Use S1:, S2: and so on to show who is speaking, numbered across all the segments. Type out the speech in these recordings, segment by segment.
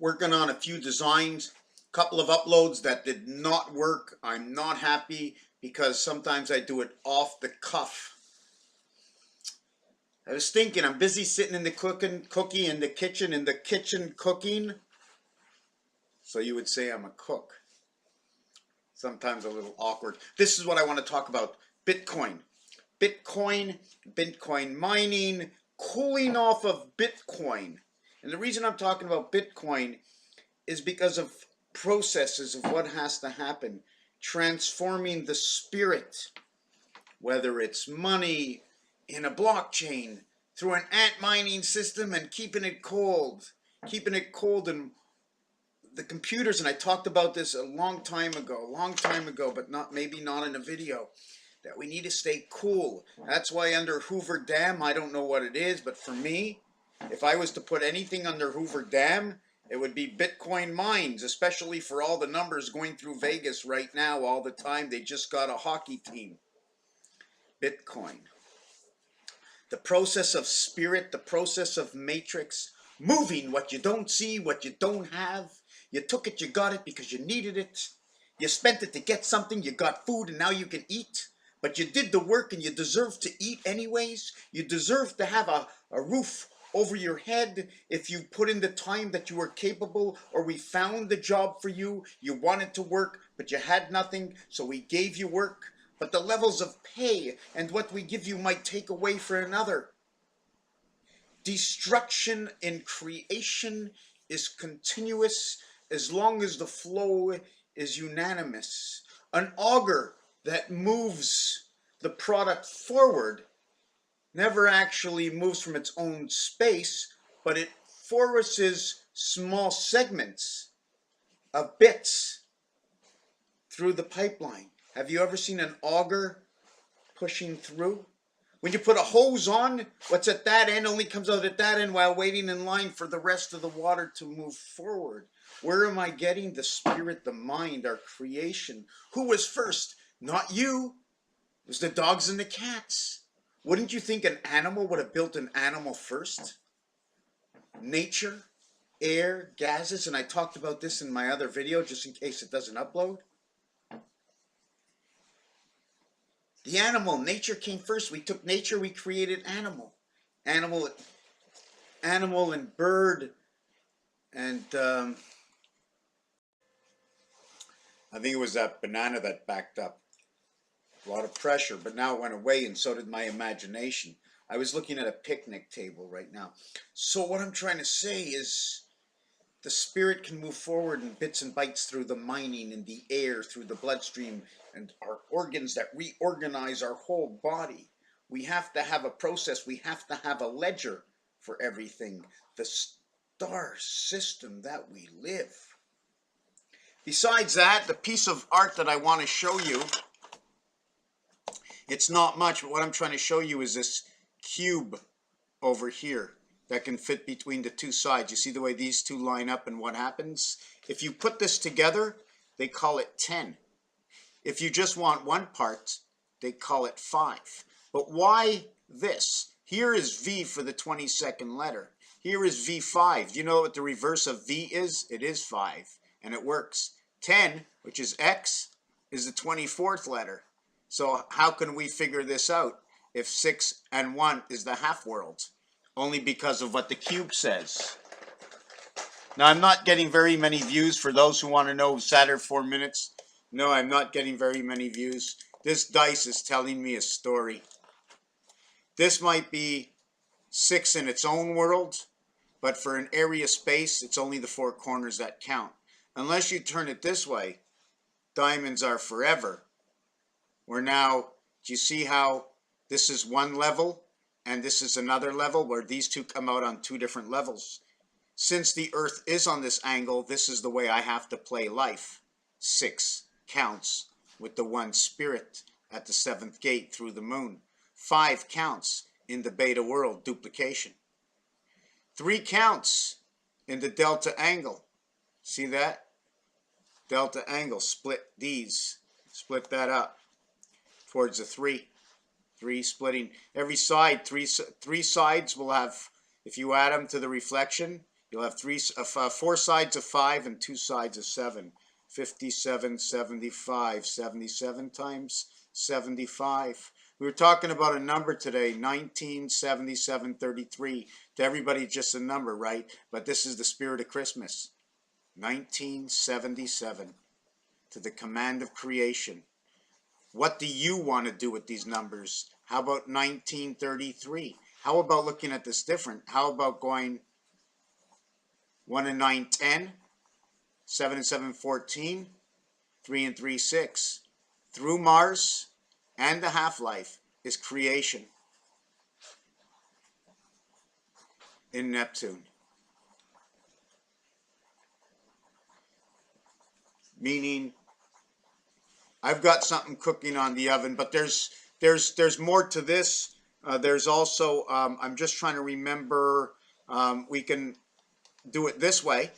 S1: working on a few designs, a couple of uploads that did not work. I'm not happy because sometimes I do it off the cuff. I was thinking, I'm busy sitting in the kitchen cooking. So you would say I'm a cook. Sometimes a little awkward. This is what I want to talk about. Bitcoin. Bitcoin mining, cooling off of Bitcoin. And the reason I'm talking about Bitcoin is because of processes of what has to happen. Transforming the spirit, whether it's money in a blockchain, through an ant mining system and keeping it cold in the computers. And I talked about this a long time ago, but maybe not in a video, that we need to stay cool. That's why under Hoover Dam, I don't know what it is, but for me, if I was to put anything under Hoover Dam, it would be Bitcoin mines, especially for all the numbers going through Vegas right now all the time. They just got a hockey team. Bitcoin. The process of spirit, the process of matrix, moving what you don't see, what you don't have. You took it, you got it because you needed it. You spent it to get something, you got food, and now you can eat. But you did the work and you deserve to eat anyways. You deserve to have a roof over your head if you put in the time that you were capable, or we found the job for you. You wanted to work, but you had nothing, so we gave you work. But the levels of pay and what we give you might take away for another. Destruction in creation is continuous as long as the flow is unanimous. An auger that moves the product forward never actually moves from its own space, but it forces small segments of bits through the pipeline. Have you ever seen an auger pushing through? When you put a hose on, what's at that end only comes out at that end while waiting in line for the rest of the water to move forward. Where am I getting the spirit, the mind, our creation? Who was first? Not you. It was the dogs and the cats. Wouldn't you think an animal would have built an animal first? Nature, air, gases, and I talked about this in my other video just in case it doesn't upload. The animal, nature came first. We took nature, we created animal. Animal and bird, and I think it was that banana that backed up. A lot of pressure, but now it went away, and so did my imagination. I was looking at a picnic table right now. So what I'm trying to say is the spirit can move forward in bits and bytes through the mining, in the air, through the bloodstream, and our organs that reorganize our whole body. We have to have a process. We have to have a ledger for everything. The star system that we live. Besides that, the piece of art that I want to show you, it's not much, but what I'm trying to show you is this cube over here that can fit between the two sides. You see the way these two line up and what happens? If you put this together, they call it 10. If you just want one part, they call it 5. But why this? Here is V for the 22nd letter. Here is V5. Do you know what the reverse of V is? It is 5, and it works. 10, which is X, is the 24th letter. So how can we figure this out if 6 and 1 is the half world? Only because of what the cube says. Now, I'm not getting very many views. For those who want to know, Saturn 4 minutes. No, I'm not getting very many views. This dice is telling me a story. This might be 6 in its own world, but for an area space, it's only the 4 corners that count. Unless you turn it this way, diamonds are forever. We're now, do you see how this is one level and this is another level, where these two come out on 2 different levels? Since the earth is on this angle, this is the way I have to play life. 6 counts with the 1 spirit at the 7th gate through the moon. 5 counts in the beta world, duplication. 3 counts in the delta angle. See that? Delta angle, split these. Split that up towards the 3. 3 splitting. Every side, three sides will have, if you add them to the reflection, You'll have four sides of 5 and 2 sides of 7. 57, 75, 77 times 75. We were talking about a number today, 197733. To everybody, just a number, right? But this is the spirit of Christmas. 1977. To the command of creation. What do you want to do with these numbers? How about 1933? How about looking at this different? How about going 1 and 9, 10, 7 and 7, 14, 3 and 3, 6. Through Mars and the half-life is creation in Neptune. Meaning, I've got something cooking on the oven, but there's more to this. There's also, I'm just trying to remember, we can do it this way,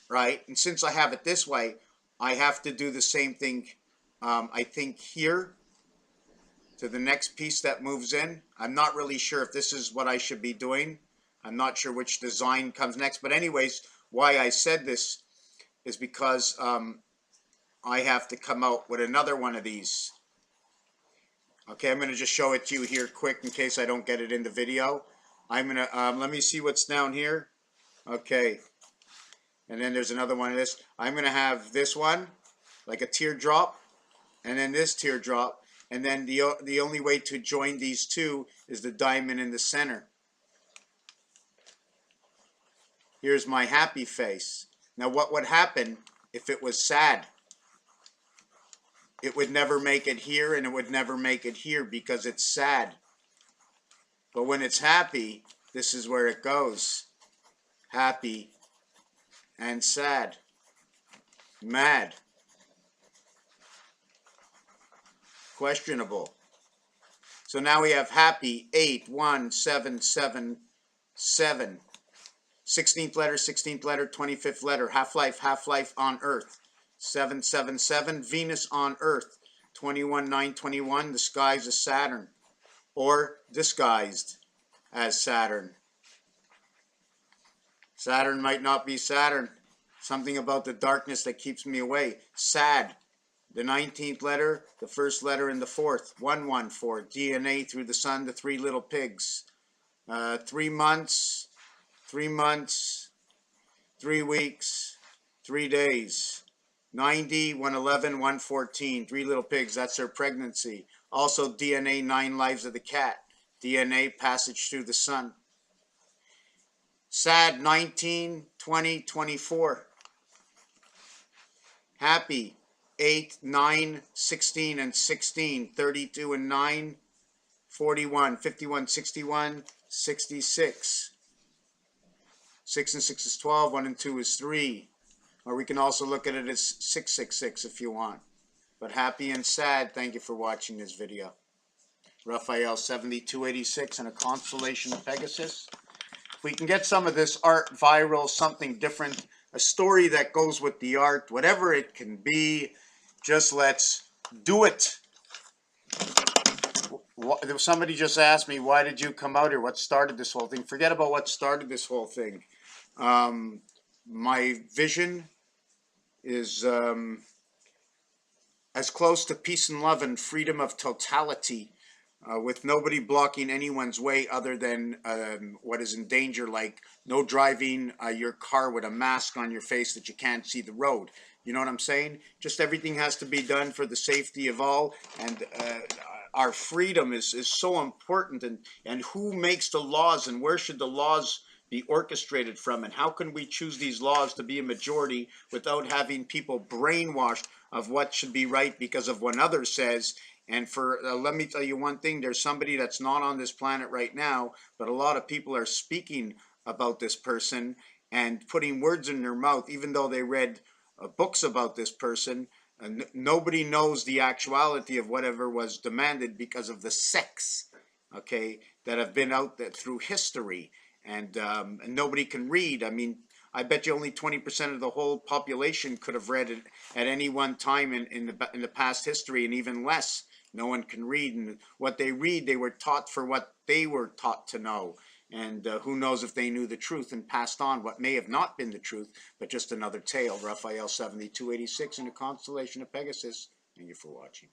S1: right? And since I have it this way, I have to do the same thing, I think, here to the next piece that moves in. I'm not really sure if this is what I should be doing. I'm not sure which design comes next. But anyways, why I said this is because I have to come out with another one of these. Okay, I'm going to just show it to you here quick in case I don't get it in the video. I'm going to, let me see what's down here. Okay, and then there's another one of this. I'm going to have this one, like a teardrop, and then this teardrop. And then the only way to join these two is the diamond in the center. Here's my happy face. Now what would happen if it was sad? It would never make it here, and it would never make it here because it's sad. But when it's happy, this is where it goes. Happy and sad. Mad. Questionable. So now we have happy, 8, 1, 7, 7, 7. 16th letter, 25th letter, half-life on Earth. 777, Venus on Earth. 21, 9, 21, the skies of Saturn. Or disguised as Saturn. Saturn might not be Saturn. Something about the darkness that keeps me away. Sad. The 19th letter, the first letter in the 4th. 114, DNA through the sun, the 3 little pigs. 3 months, 3 months, 3 weeks, 3 days. 90, 111, 114, 3 little pigs, that's their pregnancy. Also DNA, 9 lives of the cat. DNA, passage through the sun. Sad, 19, 20, 24. Happy, 8, 9, 16, and 16. 32 and 9, 41, 51, 61, 66. 6 and 6 is 12, 1 and 2 is 3. Or we can also look at it as 666 if you want. But happy and sad, thank you for watching this video. Raphael 7286 and a constellation of Pegasus. If we can get some of this art viral, something different, a story that goes with the art, whatever it can be, just let's do it. Somebody just asked me, why did you come out here? What started this whole thing? Forget about what started this whole thing. My vision is as close to peace and love and freedom of totality, with nobody blocking anyone's way other than what is in danger, like no driving your car with a mask on your face that you can't see the road. You know what I'm saying? Just everything has to be done for the safety of all, and our freedom is so important, and who makes the laws, and where should the laws be orchestrated from, and how can we choose these laws to be a majority without having people brainwashed of what should be right because of what others says. And for let me tell you one thing, there's somebody that's not on this planet right now, but a lot of people are speaking about this person and putting words in their mouth, even though they read books about this person. And nobody knows the actuality of whatever was demanded because of the sects, okay, that have been out there through history. And nobody can read. I mean, I bet you only 20% of the whole population could have read it at any one time in the past history, and even less. No one can read, and what they read, they were taught for what they were taught to know. And who knows if they knew the truth and passed on what may have not been the truth, but just another tale. Raphael 7286 in the constellation of Pegasus. Thank you for watching.